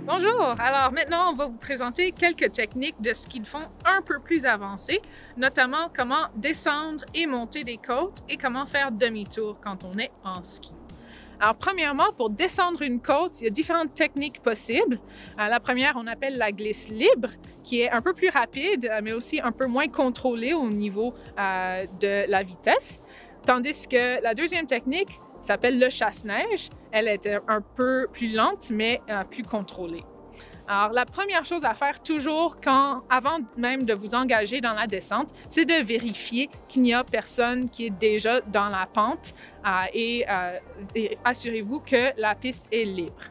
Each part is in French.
Bonjour! Alors maintenant, on va vous présenter quelques techniques de ski de fond un peu plus avancées, notamment comment descendre et monter des côtes et comment faire demi-tour quand on est en ski. Alors premièrement, pour descendre une côte, il y a différentes techniques possibles. La première, on appelle la glisse libre, qui est un peu plus rapide, mais aussi un peu moins contrôlée au niveau de la vitesse. Tandis que la deuxième technique s'appelle le chasse-neige. Elle est un peu plus lente, mais plus contrôlée. Alors, la première chose à faire toujours avant même de vous engager dans la descente, c'est de vérifier qu'il n'y a personne qui est déjà dans la pente et assurez-vous que la piste est libre.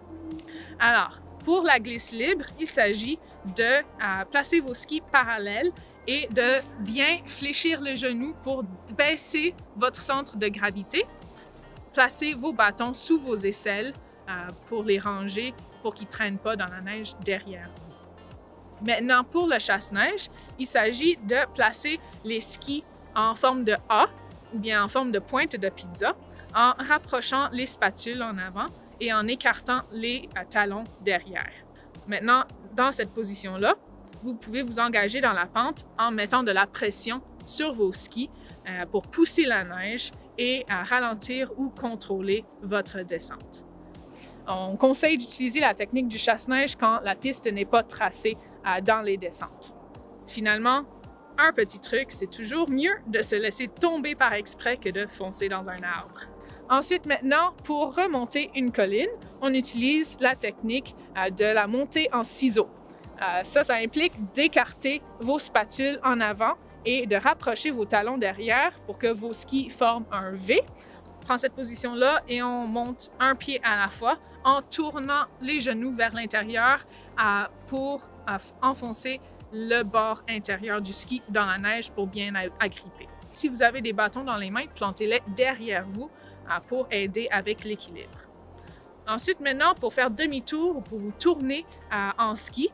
Alors, pour la glisse libre, il s'agit de placer vos skis parallèles et de bien fléchir le genou pour baisser votre centre de gravité. Placez vos bâtons sous vos aisselles pour les ranger, pour qu'ils ne traînent pas dans la neige derrière vous. Maintenant, pour le chasse-neige, il s'agit de placer les skis en forme de A ou bien en forme de pointe de pizza en rapprochant les spatules en avant et en écartant les talons derrière. Maintenant, dans cette position-là, vous pouvez vous engager dans la pente en mettant de la pression sur vos skis pour pousser la neige et à ralentir ou contrôler votre descente. On conseille d'utiliser la technique du chasse-neige quand la piste n'est pas tracée dans les descentes. Finalement, un petit truc, c'est toujours mieux de se laisser tomber par exprès que de foncer dans un arbre. Ensuite, maintenant, pour remonter une colline, on utilise la technique de la montée en ciseaux. Ça implique d'écarter vos spatules en avant et de rapprocher vos talons derrière pour que vos skis forment un V. On prend cette position-là et on monte un pied à la fois en tournant les genoux vers l'intérieur pour enfoncer le bord intérieur du ski dans la neige pour bien agripper. Si vous avez des bâtons dans les mains, plantez-les derrière vous pour aider avec l'équilibre. Ensuite, maintenant, pour faire demi-tour ou pour vous tourner en ski,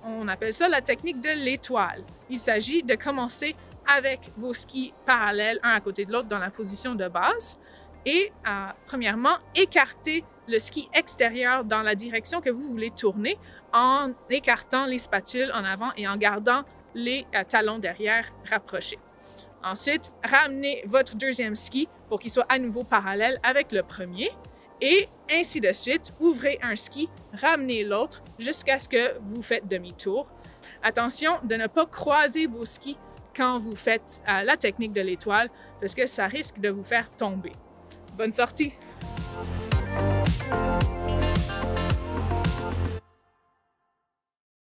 on appelle ça la technique de l'étoile. Il s'agit de commencer avec vos skis parallèles, un à côté de l'autre dans la position de base et premièrement, écarter le ski extérieur dans la direction que vous voulez tourner en écartant les spatules en avant et en gardant les talons derrière rapprochés. Ensuite, ramenez votre deuxième ski pour qu'il soit à nouveau parallèle avec le premier et ainsi de suite. Ouvrez un ski, ramenez l'autre jusqu'à ce que vous faites demi-tour. Attention de ne pas croiser vos skis quand vous faites la technique de l'étoile parce que ça risque de vous faire tomber. Bonne sortie!